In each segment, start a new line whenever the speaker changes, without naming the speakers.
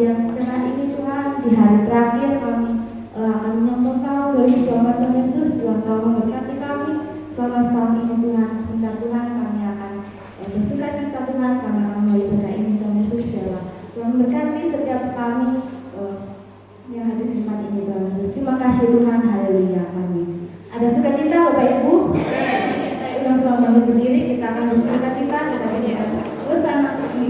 yang cerah ini Tuhan, di hari terakhir kami akan menyongsong tahun 2024 Tuhan Yesus. Tuhan telah memberkati kami selama setahun ini Tuhan. Sebentar Tuhan kami akan bersuka cita Tuhan karena kami ibadah ini Tuhan Yesus dalam. Tuhan memberkati setiap kami yang hadir di tempat ini Tuhan Yesus. Terima kasih Tuhan, haleluya, amin. Ada sukacita Bapak Ibu? Saya ulang selamat bangun berdiri, kita akan bersuka cita, kita akan bersama ini.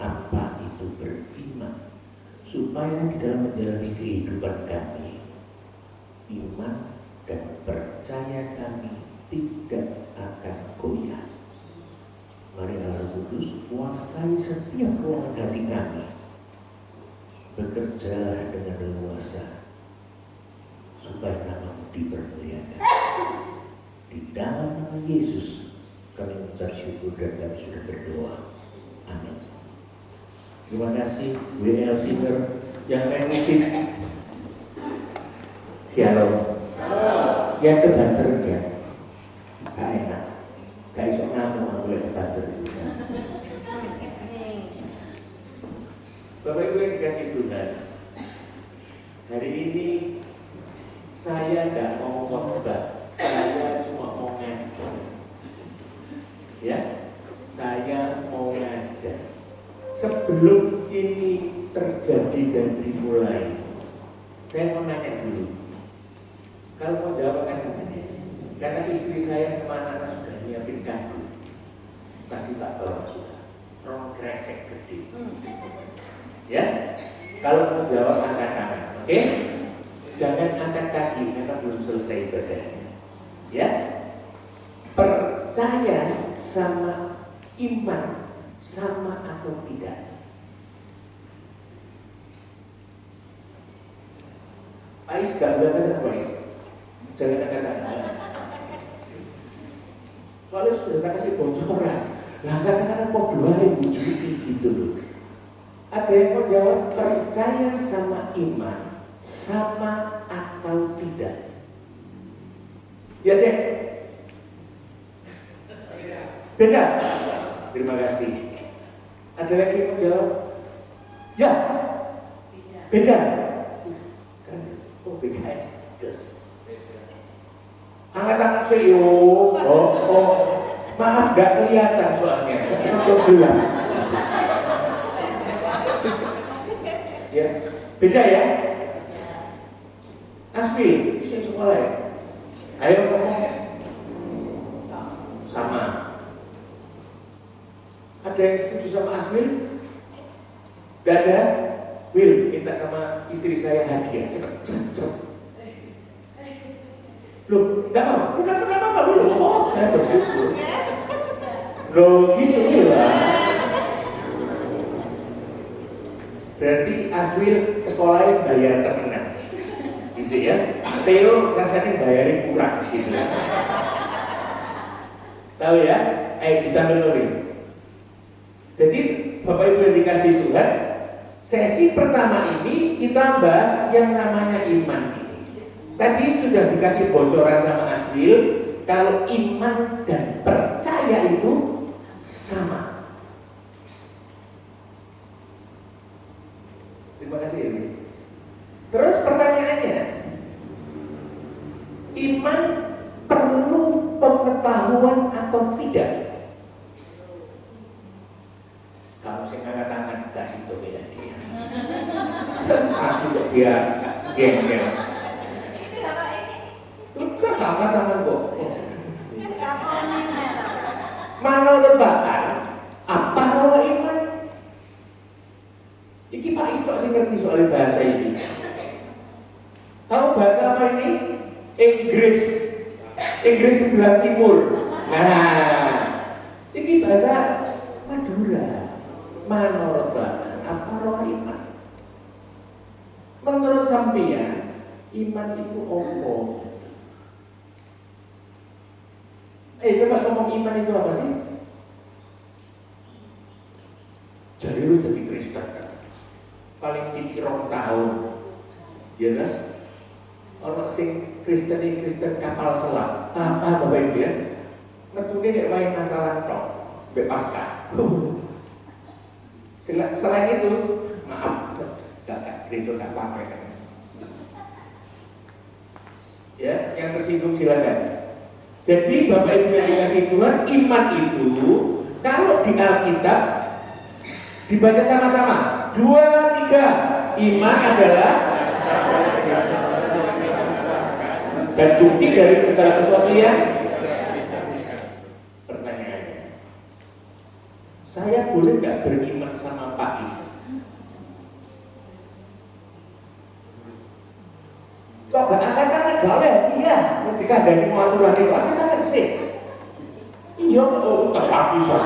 apa itu beriman, supaya di dalam menjalani kehidupan kami, iman dan percaya kami tidak akan goyah. Mari Roh Kudus kuasai setiap ruangan hati kami, bekerja dengan leluasa supaya nama-Mu dipermuliakan. Di dalam nama Yesus kami mengucap syukur dan kami sudah berdoa. Amin. Terima kasih WL Singer yang main musik. Shalom. Yang kebanter ya, gak enak, gak iso ngamuk aku yang kebanter. Bapak Ibu yang dikasih Tuhan, hari ini saya gak mau khotbah, saya cuma mau ngajar. Ya, saya mau ngajar. Sebelum ini terjadi dan dimulai, saya mau nanya dulu. Kalau mau jawab kan karena istri saya sama anak sudah nyiapin kado. Tadi tak bawa sudah, rong kresek gede. Ya, kalau mau jawab angkat tangan, oke? Jangan angkat kaki karena belum selesai ibadahnya. Ya, percaya sama iman sama atau tidak? Ais gak belajar Ais. Jangan katakan. Soalnya sudah kasih bocoran. Lah katakan kok dua ribu juta gitu loh. Ada yang mau jawab percaya sama iman sama atau tidak? Ya cek. Beda. Terima kasih. Ada lagi yang mau jawab? Ya. Beda. Kan kok beda sih? Angkat tangan sih, maaf gak kelihatan soalnya, gelap. Ya, beda ya. Asfi, bisa sekolah ya. Ayo ngomong. Sama. Ada yang setuju sama Asfi? Gak ada. Will minta sama istri saya hadiah, cepet. Loh, enggak apa, bukan apa-apa dulu. Oh, saya bersyukur. Loh, gitu ya. Berarti Aswil sekolahnya bayar terkenal. Bisa ya? Theo rasanya bayarin kurang gitu. Tahu ya? Ayo kita menulis. Jadi Bapak Ibu yang dikasih Tuhan, sesi pertama ini kita bahas yang namanya iman. Tadi sudah dikasih bocoran sama Aswil, kalau iman dan percaya itu sama. Terima kasih ini. Terus pertanyaannya, iman perlu pengetahuan atau tidak? Kamu sih angkat tangan, kasih itu beda dia. Aku dia geng-geng. Enggak, angkat tangan kok. Mana lebakan? Apa roh iman? Iki Pak Istok sih ngerti soal bahasa ini. Tahu bahasa apa ini? Inggris sebelah timur. Nah, iki bahasa Madura. Mana lebakan? Apa roh iman? Menurut sampeyan, iman itu apa? Coba ngomong iman itu apa sih? Jadi lu jadi Kristen kan? Paling tinggi 2 tahun, ya kan? Orang sing Kristen kapal selam, apa Bapak Ibu ya? Metune kayak main Natalan tok, mbek Paskah. Selain itu, maaf, gak Kristen gak pakai kan? Ya, yang tersinggung silakan. Jadi Bapak Ibu yang dikasih Tuhan, iman itu kalau di Alkitab dibaca sama-sama 2, 3. Iman adalah dan bukti dari segala sesuatu yang. Pertanyaannya, saya boleh nggak beriman sama Pak Is? Kok gak angkat-angkat gawe dia? Terus dikandani mau aturan itu, angkat-angkat sih. Iya, oh tak bisa.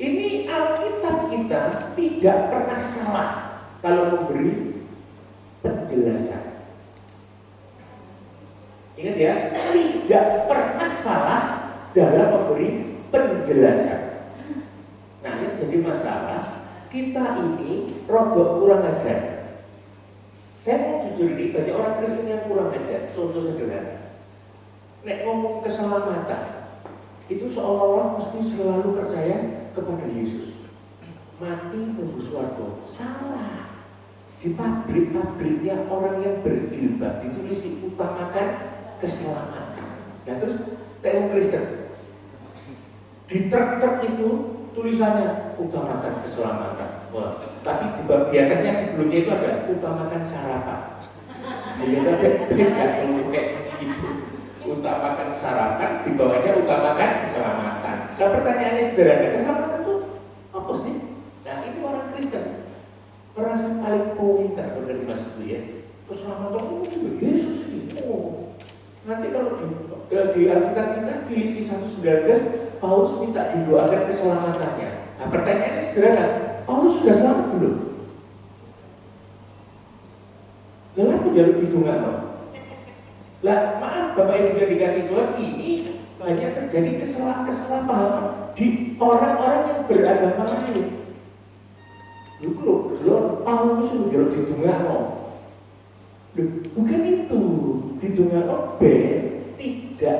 Ini Alkitab kita tidak pernah salah kalau memberi penjelasan. Ingat ya, tidak pernah salah dalam memberi penjelasan. Nah, yang jadi masalah, kita ini rodok kurang ajar. Saya mau jujur ini, banyak orang Kristen yang kurang ajar. Contoh sederhana, nek ngomong keselamatan, itu seolah-olah mesti selalu percaya kepada Yesus. Mati tembus swarga. Salah. Di pabrik-pabriknya orang yang berjilbab ditulis utamakan keselamatan. Nah terus teori Kristen di truk-truk itu tulisannya utamakan keselamatan. Wah, tapi di atasnya sebelumnya itu ada utamakan sarapan. Jadi ada beda kayak gitu. Utamakan sarapan, di bawahnya utamakan keselamatan. Nah pertanyaannya sederhana, keselamatan itu apa sih? Nah ini orang Kristen merasa paling pintar benar dimaksud ya. Keselamatan itu Yesus ini. Oh. Nanti kalau di Alkitab kita di 1:19 Paulus minta didoakan keselamatannya. Nah pertanyaannya sederhana, Paulus sudah selamat belum? Lalu aku jalur hidungan loh. Lah maaf Bapak Ibu yang dikasih Tuhan, ini banyak terjadi kesalahpahaman di orang-orang yang beragama lain. Belum Paulus sudah jalur hidungan loh. Bukan itu, hidungan loh tidak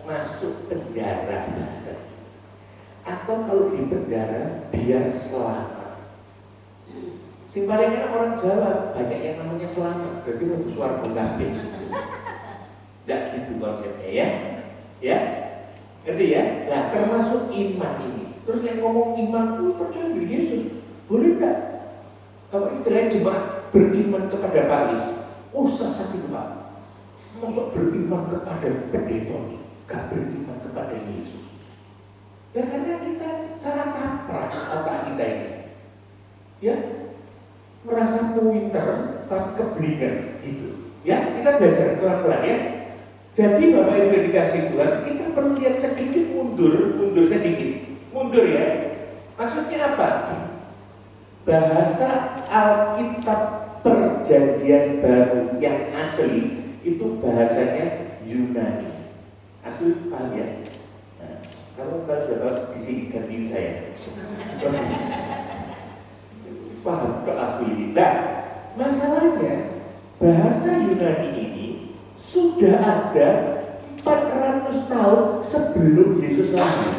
masuk penjara bahasa. Atau kalau di penjara biar selamat. Sing paling enak orang Jawa banyak yang namanya selamat, berarti mau suara kabeh. Tidak gitu konsepnya ya, ya, ngerti ya? Nah termasuk iman ini. Terus yang ngomong iman, percaya di Yesus, boleh nggak? Apa istilahnya cuma beriman kepada Paris? Oh sesat itu Pak. Masuk beriman kepada pendeta ini, gak beriman kepada Yesus. Ya karena kita salah kaprah otak kita ini, ya merasa pinter tapi keblinger gitu. Ya kita belajar pelan-pelan ya. Jadi Bapak Ibu dikasih Tuhan, kita perlu lihat sedikit mundur sedikit, mundur ya. Maksudnya apa? Bahasa Alkitab Perjanjian Baru yang asli itu bahasanya Yunani. Asli paham ya? Nah, kalau sudah di sini gantiin saya. Paham ke asli. Nah, masalahnya bahasa Yunani ini sudah ada 400 tahun sebelum Yesus lahir.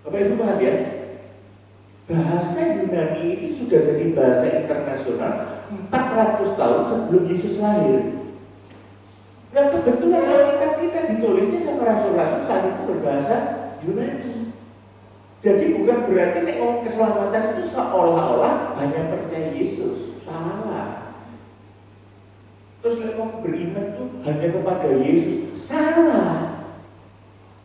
Bapak Ibu paham ya? Bahasa Yunani ini sudah jadi bahasa internasional 400 tahun sebelum Yesus lahir. Nah kebetulan Alkitab kita ditulisnya sama rasul-rasul saat itu berbahasa Yunani. Jadi bukan berarti nek ngomong keselamatan itu seolah-olah hanya percaya Yesus. Salah. Terus nek ngomong beriman itu hanya kepada Yesus. Salah.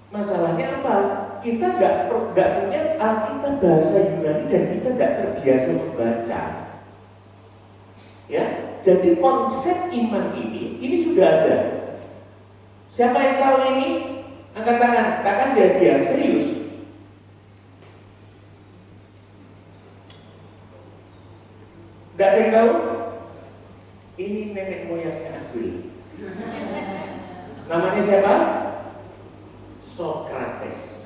Masalahnya apa? Kita nggak punya Alkitab bahasa Yunani dan kita nggak terbiasa membaca. Ya, jadi konsep iman ini sudah ada. Siapa yang tahu ini? Angkat tangan, tak kasih hadiah, serius. Tidak ada yang tahu? Ini nenek moyangnya asli. Namanya siapa? Sokrates.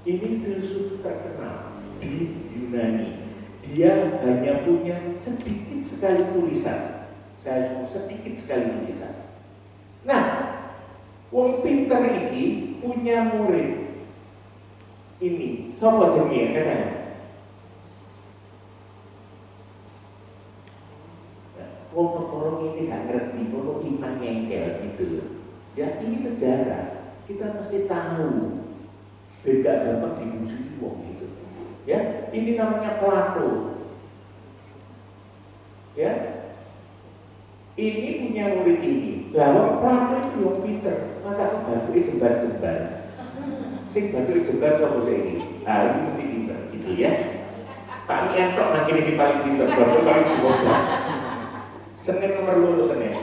Ini filsuf terkenal di Yunani. Dia hanya punya sedikit sekali tulisan. Saya semua sedikit sekali tulisan. Nah, wong pinter ini punya murid. Ini, siapa jenenge katanya? Wong orang ini gak ngerti, kalau iman ngengkel gitu. Ya, ini sejarah. Kita mesti tahu. Beda gampang dibujuki wong gitu. Ya, ini namanya Plato. Ya, ini punya murid ini. Lah praktek itu yang pinter, maka batu jembar-jembar. Sing batu jembar sapa saiki? Ah, ini mesti pinter gitu ya. Pak Miantok nang kene sing paling pinter, batu paling jembar. Senin nomor 2 Senin.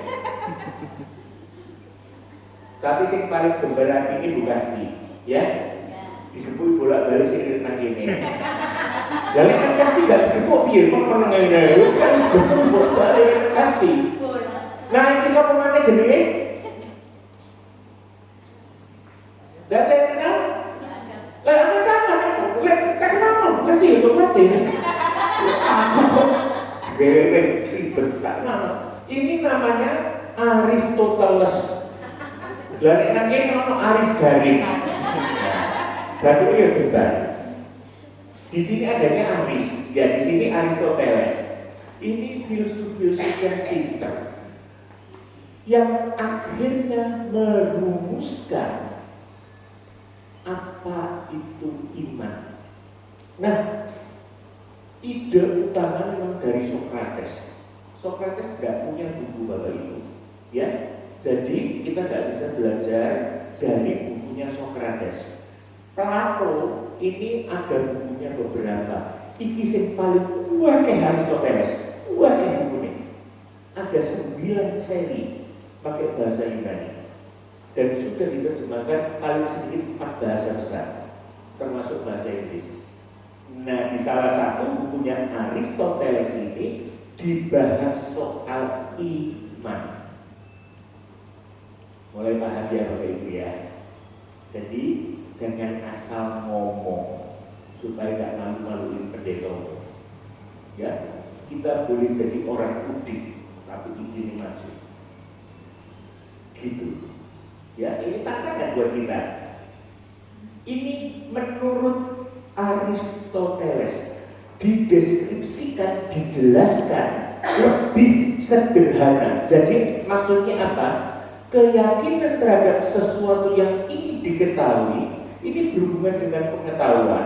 Tapi sing paling jembaran ini Bu Kasti, ya. Digepuk bolak-balik sing nang kene. Lah nek Kasti gak digepuk piye kok meneng ngene. Kan digepuk bolak-balik Kasti. Nah, iki sapa maneh jenenge? Dan saya kenal? Lah aku kenal. Lah tak kenal, mesti yo mati. Aku gereng ribet tak kenal. Ini namanya Aristoteles. Lah nek nang kene ono Aris Garing. Berarti itu jembar. Di sini adanya Aris, ya di sini Aristoteles. Ini filsuf-filsuf yang pintar, yang akhirnya merumuskan apa itu iman. Nah, ide utama memang dari Socrates. Socrates tidak punya buku Bapak Ibu, ya. Jadi kita tidak bisa belajar dari bukunya Socrates. Plato ini ada bukunya beberapa. Iki sing paling akeh Aristoteles, akeh bukunya. Ada 9 seri pakai bahasa Yunani dan sudah diterjemahkan paling sedikit 4 bahasa besar, termasuk bahasa Inggris. Nah, di salah satu bukunya Aristoteles ini dibahas soal iman. Mulai paham ya Bapak Ibu ya. Jadi jangan asal ngomong supaya gak malu-maluin pendeta. Ya, kita boleh jadi orang udik tapi ini maju. Gitu. Ya, ini tantangan buat kita. Ini menurut Aristoteles dideskripsikan, dijelaskan lebih sederhana. Jadi maksudnya apa? Keyakinan terhadap sesuatu yang ingin diketahui ini berhubungan dengan pengetahuan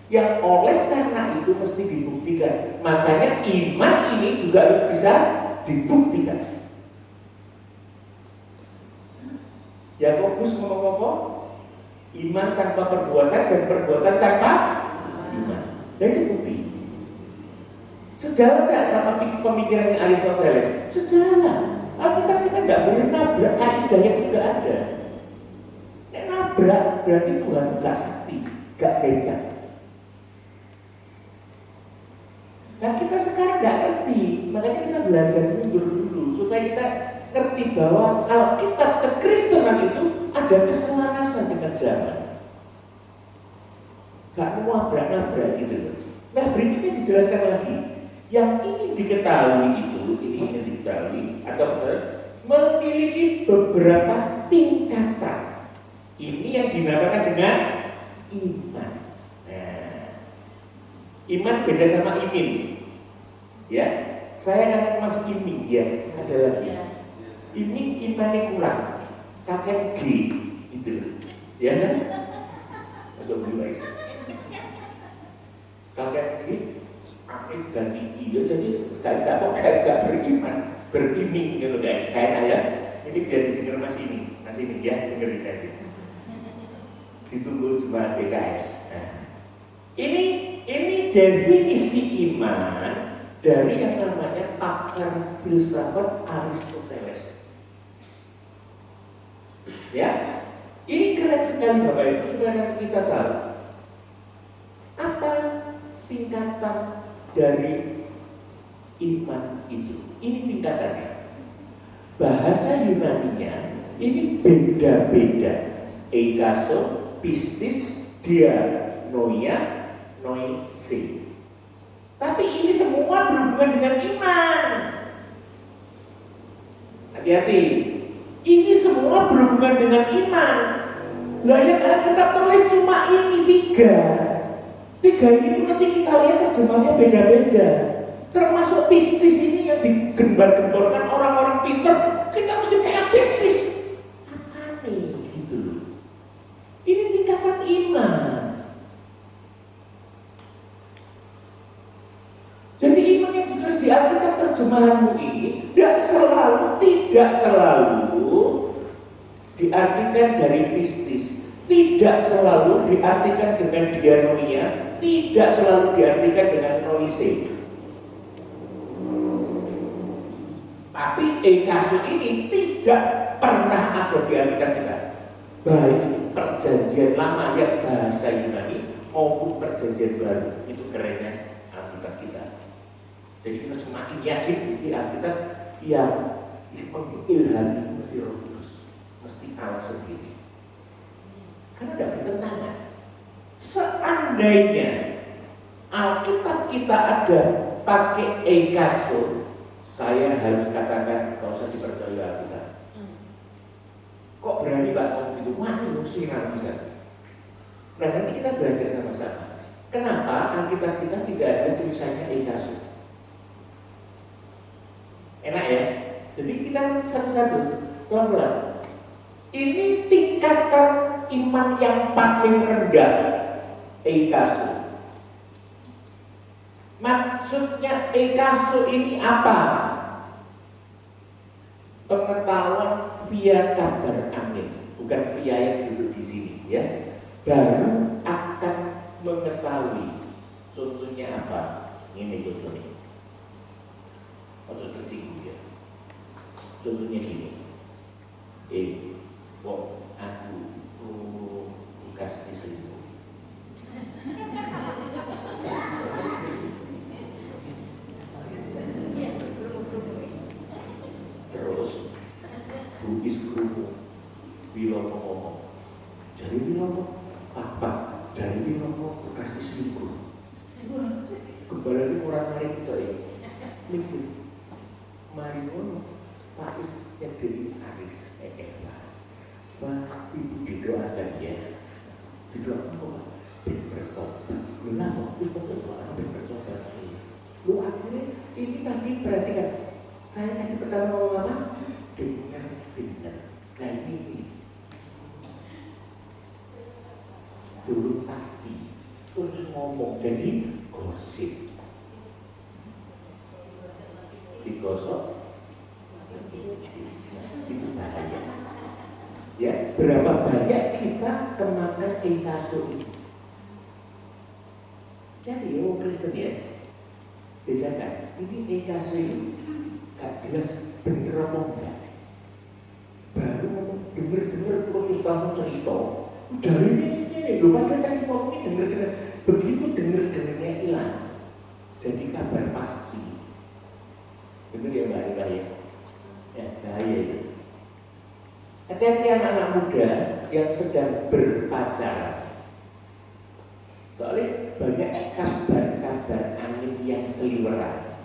yang oleh karena itu mesti dibuktikan. Makanya iman ini juga harus bisa dibuktikan. Yakobus ngomong-ngomong, iman tanpa perbuatan dan perbuatan tanpa iman. Nah itu bukti. Sejalan tidak sama pemikirannya Aristoteles? Sejalan. Alkitab kita nggak boleh nabrak, kaidahnya juga ada. Nek nabrak berarti Tuhan nggak sakti, nggak hebat. Nah kita sekarang nggak ngerti, makanya kita belajar mundur dulu supaya kita ngerti bahwa Alkitab kekristenan itu ada keselarasan dengan zaman. Nggak mau nabrak gitu. Nah berikutnya dijelaskan lagi, yang ingin diketahui itu, ini ingin diketahui atau memiliki beberapa tingkatan. Ini yang dinamakan dengan iman. Nah, iman beda sama imin. Ya, saya akan masuk imin ya. Ada lagi. Imin imannya kurang, kakek G, gitu. Ya kan? Masuk dulu lagi. Kakek G, amin dan tinggi. Ya, jadi gak beriman, beriming gitu kayak ayat. Ini biar didengar Mas ini ya, dengerin aja. Ditunggu jemaat BKS. Nah, ini definisi iman dari yang namanya pakar filsafat Aristoteles. Ya, ini keren sekali Bapak Ibu, supaya kita tahu apa tingkatan dari iman itu. Ini tingkatannya. Bahasa Yunaninya ini beda-beda. Eikaso, pistis, dianoia, noise. Tapi ini semua berhubungan dengan iman. Hati-hati. Ini semua berhubungan dengan iman. Lah yang Alkitab tulis cuma ini 3. 3 ini nanti kita lihat terjemahnya beda-beda. Termasuk pistis ini yang digembar-gemborkan orang-orang pintar. Kita mesti punya pistis. Apa nih? Gitu loh. Ini tingkatan iman. Jadi iman yang ditulis di Alkitab terjemahanmu ini tidak selalu diartikan dari mistis, tidak selalu diartikan dengan dianonia, tidak selalu diartikan dengan noise. Tapi ekasu ini tidak pernah ada diartikan kita, baik perjanjian lama yang bahasa Yunani maupun perjanjian baru. Itu kerennya Alkitab kita. Jadi kita semakin yakin di Alkitab yang mengilhami mesti Roh Kudus, mesti Allah sendiri. Karena tidak bertentangan. Seandainya Alkitab kita ada pakai ekaso, saya harus katakan gak usah dipercaya Alkitab. Kok berani Pak ngomong gitu? Waduh, sinar bisa. Nah nanti kita belajar sama-sama. Kenapa Alkitab kita tidak ada tulisannya ekaso? Enak ya? Jadi kita satu-satu, pelan-pelan. Ini tingkatan iman yang paling rendah, ekaso. Maksudnya ekaso ini apa? Pengetahuan via kabar angin, bukan via yang duduk di sini, ya. Baru akan mengetahui. Contohnya apa? Ini contohnya. Maksud tersinggung ya. Contohnya gini. Aku bekas diselingkuh. Terus bugis kerumuh Wilomo ngomong, jadi Wilomo apa? Jadi Wilomo bekas diselingkuh. Kembali orang mari kita ya. Ini mari ngono Pak Is yang dari Aris Pak Ibu didoakan ya. Didoakan kok ben bertobat. Lah kok itu berdoa ben bertobat. Lu akhirnya ini tadi perhatikan. Saya tadi pertama ngomong apa? Dengar benar. Nah ini dulu pasti terus ngomong jadi gosip. Digosok itu bahaya. Ya, berapa banyak kita kemakan ekaso ini? Jadi orang Kristen ya, bedakan. Ini ekaso ini gak jelas bener apa enggak. Baru ngomong denger terus langsung cerita. Dari ini, lu padahal tadi ngomongnya denger. Begitu dengernya hilang. Jadi kabar pasti. Bener ya Mbak Ira ya? Ya, bahaya itu. Hati-hati anak-anak muda yang sedang berpacaran. Soalnya banyak kabar-kabar angin yang seliweran.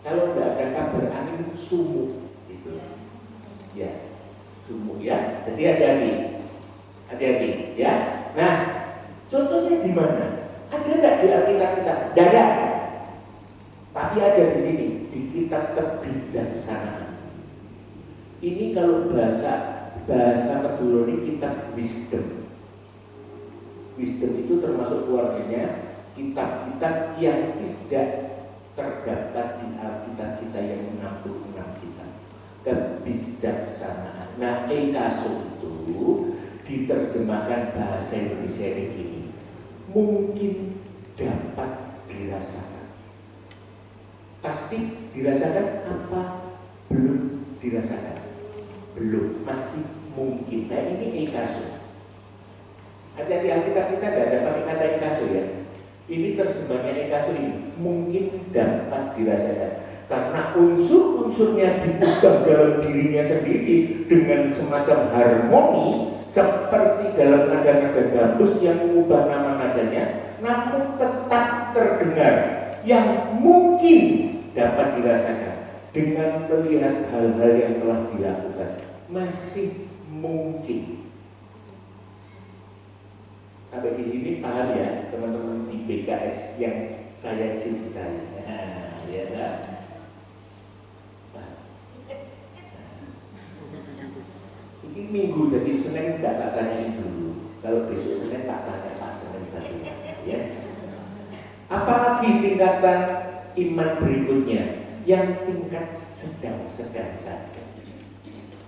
Kalau tidak ada kabar angin sumuk itu, ya sumuk ya. Jadi hati-hati, ya. Nah, contohnya di mana? Ada nggak di Alkitab kita? Tidak ada. Tapi ada di sini di kitab kebijaksanaan. Ini kalau bahasa kedua ini kitab wisdom. Wisdom itu termasuk keluarganya kitab-kitab yang tidak terdapat di Alkitab kita yang 66 kitab. Kebijaksanaan. Nah, ekaso itu diterjemahkan bahasa Indonesia ini mungkin dapat dirasakan. Pasti dirasakan apa? Belum dirasakan. Belum, masih mungkin. Nah ini ekaso. Hati-hati Alkitab kita tidak ada pakai kata ekaso ya. Ini terjemahnya ekaso ini mungkin dapat dirasakan. Karena unsur-unsurnya diubah dalam dirinya sendiri dengan semacam harmoni seperti dalam nada-nada gambus yang mengubah nama nadanya, namun tetap terdengar yang mungkin dapat dirasakan. Dengan melihat hal-hal yang telah dilakukan, masih mungkin. Sampai di sini paham ya teman-teman di BKS yang saya cintai. Nah, ya kan? Ini minggu jadi Senin tidak tak tanya dulu. Kalau besok Senin tak tanya pas Senin tadi. Ya. Apalagi tingkatan iman berikutnya yang tingkat sedang-sedang saja.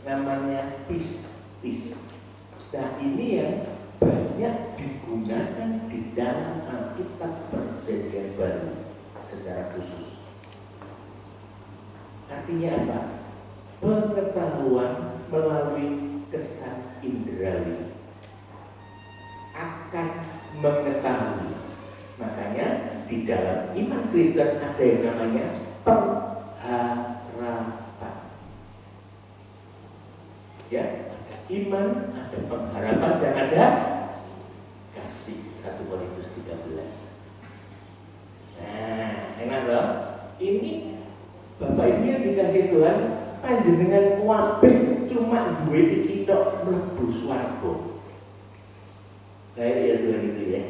Namanya pistis. Nah ini yang banyak digunakan di dalam Alkitab Perjanjian Baru secara khusus. Artinya apa? Pengetahuan melalui kesan indrawi, akan mengetahui. Makanya di dalam iman Kristen ada yang namanya pengharapan. Ya, iman ada pengharapan dan ada kasih. 1 Korintus 13. Nah, enak loh. Ini Bapak Ibu yang dikasih Tuhan, panjenengan wabih cuma duwe iki tok mlebu swarga. Baik ya Tuhan itu ya.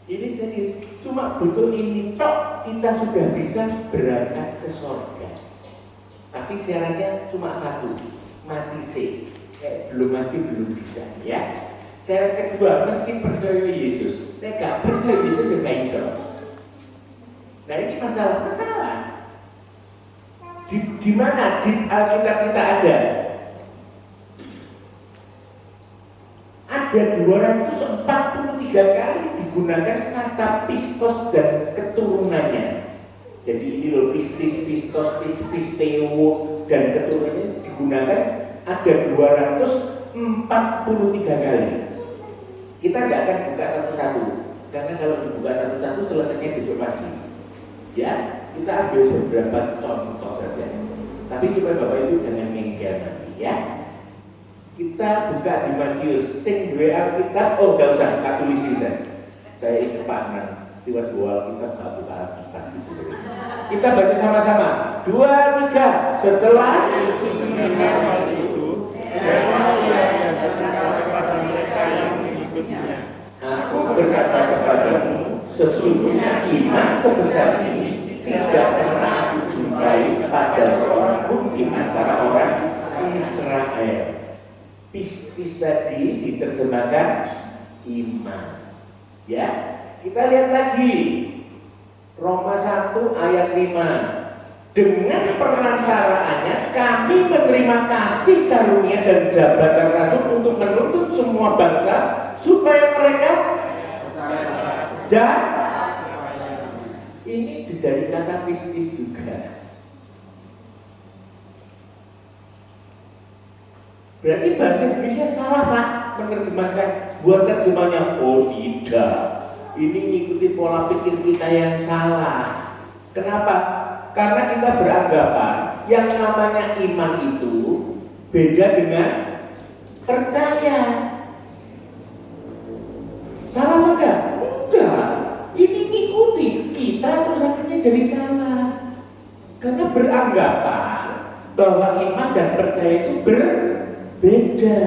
Ini serius, cuma butuh ini tok kita sudah bisa berangkat ke surga. Tapi syaratnya cuma satu, mati sih. Belum mati belum bisa ya. Syarat kedua mesti percaya Yesus. Nek gak percaya Yesus ya gak bisa. Nah ini masalah. Di mana di Alkitab kita ada? Ada 243 kali digunakan kata pistos dan keturunannya. Jadi ini loh pistis, pistos, pisteo dan keturunannya digunakan ada 243 kali. Kita nggak akan buka satu-satu, karena kalau dibuka satu-satu selesainya besok pagi. Ya, kita ambil beberapa contoh saja. Tapi supaya Bapak Ibu jangan ngengkel nanti ya. Kita buka di Matius, sing duwe Alkitab, oh enggak usah, tak tulisin saya itu partner, tiba-tiba kita tak buka Alkitab gitu. Kita baca sama-sama. 2, 3. Setelah
Yesus mendengar hal itu, heranlah ia dan berkata kepada mereka yang mengikutinya,
Aku berkata kepadamu, sesungguhnya iman sebesar ini tidak pernah aku jumpai pada seorang pun di antara orang Israel. Pistis tadi diterjemahkan iman. Ya, kita lihat lagi Roma 1 ayat 5. Dengan perantaraannya kami menerima kasih karunia dan jabatan rasul untuk menuntut semua bangsa supaya mereka dan ini dari kata pistis juga. Berarti bahasa Indonesia salah Pak menerjemahkan, buat terjemahnya. Oh tidak, ini mengikuti pola pikir kita yang salah. Kenapa? Karena kita beranggapan yang namanya iman itu beda dengan percaya. Salah enggak? Enggak. Ini mengikuti kita terus akhirnya jadi salah. Karena beranggapan bahwa iman dan percaya itu berbeda.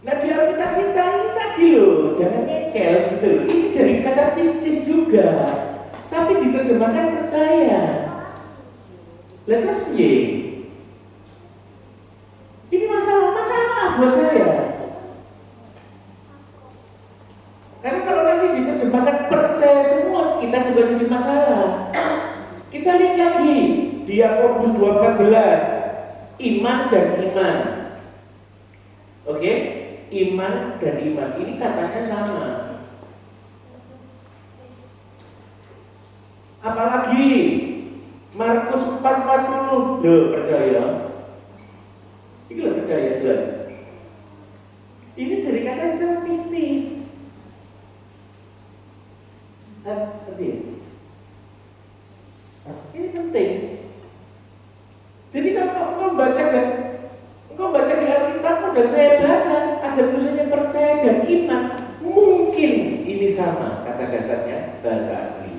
Nah di Alkitab kita ini tadi loh, jangan nyekel gitu loh. Ini dari kata pistis juga, tapi diterjemahkan percaya. Lalu terus piye? Ini masalah buat saya. Karena kalau nanti diterjemahkan percaya semua, kita juga jadi masalah. Kita lihat lagi di Yakobus 2:14, iman dan iman. Oke, iman dan iman ini katanya sama. Apalagi Markus 4:40, loh percaya. Ini loh percaya Tuhan. Ini dari kata yang sama pistis. Ngerti ya? Ini penting. Jadi kalau engkau baca di Alkitab dan saya baca ada tulisannya percaya dan iman, mungkin ini sama kata dasarnya bahasa asli.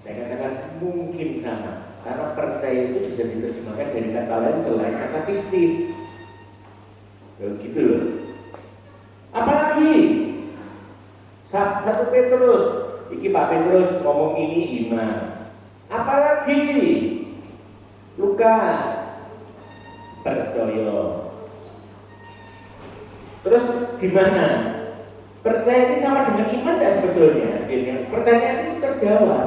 Saya katakan mungkin sama karena percaya itu bisa diterjemahkan dari kata lain selain kata pistis. Begitu loh. Apalagi 1 Petrus, iki Pak Petrus ngomong ini iman. Apalagi Lukas percaya. Terus gimana? Percaya ini sama dengan iman tidak sebetulnya? Akhirnya pertanyaan itu terjawab.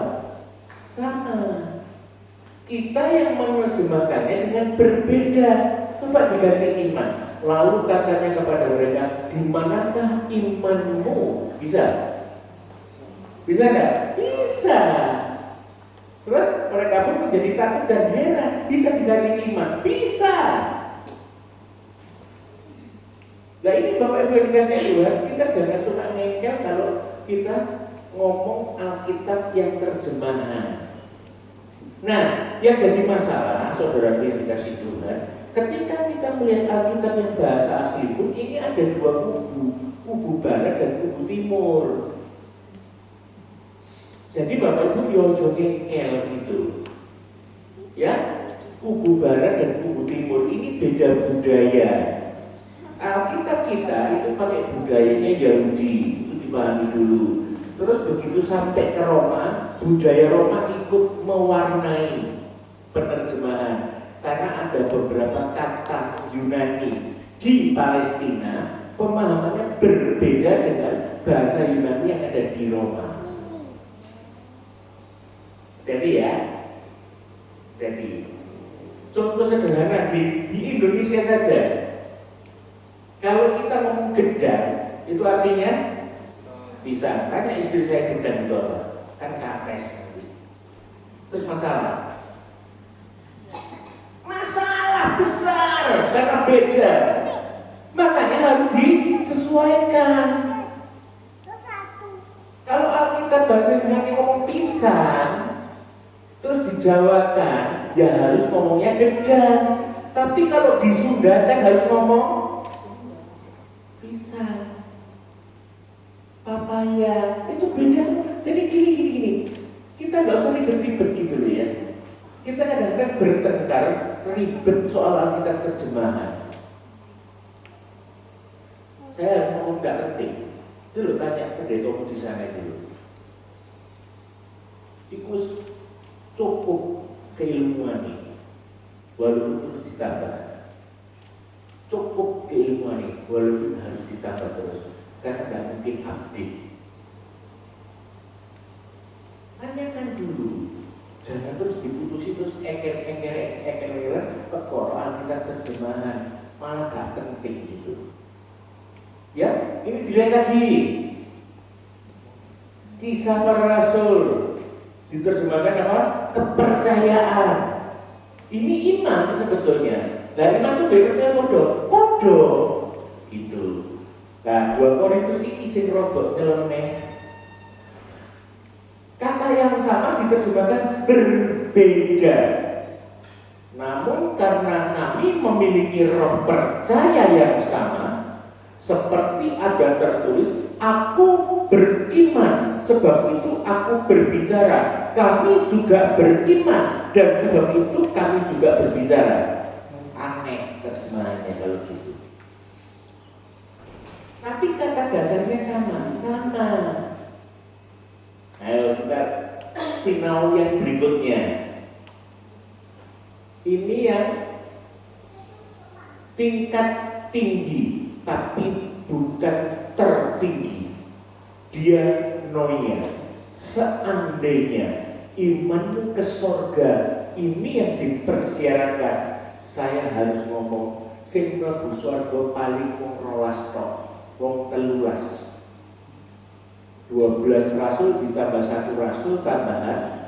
Sama. Kita yang menerjemahkannya dengan berbeda. Coba diganti iman. Lalu katanya kepada mereka, di manakah imanmu? Bisa? Bisa nggak? Bisa. Terus mereka pun menjadi takut dan heran. Bisa diganti iman? Bisa. Nah ini Bapak Ibu yang dikasih Tuhan, kita jangan suka ngengkel kalau kita ngomong Alkitab yang terjemahan. Nah, yang jadi masalah, saudara yang dikasih Tuhan, ketika kita melihat Alkitab yang bahasa asli pun, ini ada dua kubu barat dan kubu timur. Jadi Bapak Ibu yojo ngengkel gitu. Ya, kubu barat dan kubu timur ini beda budaya. Alkitab kita itu pakai budayanya Yahudi, itu dipahami dulu. Terus begitu sampai ke Roma, budaya Roma ikut mewarnai penerjemahan karena ada beberapa kata Yunani di Palestina pemahamannya berbeda dengan bahasa Yunani yang ada di Roma. Jadi contoh sederhana di Indonesia saja. Kalau kita ngomong gedang, itu artinya bisa. Tanya istri saya gedang itu apa? Kan kapes. Terus masalah besar karena beda. Makanya harus disesuaikan. Kalau Alkitab bahasa Yunani ngomong pisang, terus dijawakan, ya harus ngomongnya gedang. Tapi kalau disundakan harus ngomong pisang, papaya, itu beda semua. Jadi gini, kita nggak usah ribet-ribet gitu loh ya. Kita kadang-kadang bertengkar, ribet soal Alkitab terjemahan. Saya harus ngomong nggak penting. Dulu tanya pendetamu di sana dulu. Ikus cukup keilmuan ini, walaupun terus ditambah. Cukup keilmuan ini, walaupun harus ditambah terus, karena nggak mungkin update. Tanyakan dulu, jangan terus diputusi terus eker pekoran kita terjemahan, malah gak penting gitu. Ya, ini dilihat lagi. Kisah para Rasul diterjemahkan apa? Kepercayaan. Ini iman sebetulnya. Nah, iman itu percaya podo gitu. Nah, 2 Korintus iki sing robot nyeleneh. Kata yang sama diterjemahkan berbeda. Namun karena kami memiliki roh percaya yang sama, seperti ada tertulis, aku beriman, sebab itu aku berbicara. Kami juga beriman, dan sebab itu kami juga berbicara. Aneh terjemahannya kalau gitu. Tapi kata dasarnya sama. Ayo kita sinau yang berikutnya. Ini yang tingkat tinggi, tapi bukan tertinggi. Dia noia. Seandainya iman ke surga ini yang dipersyaratkan, saya harus ngomong sing mlebu swarga paling wong 12 tok, wong 13. 12 rasul ditambah 1 rasul tambahan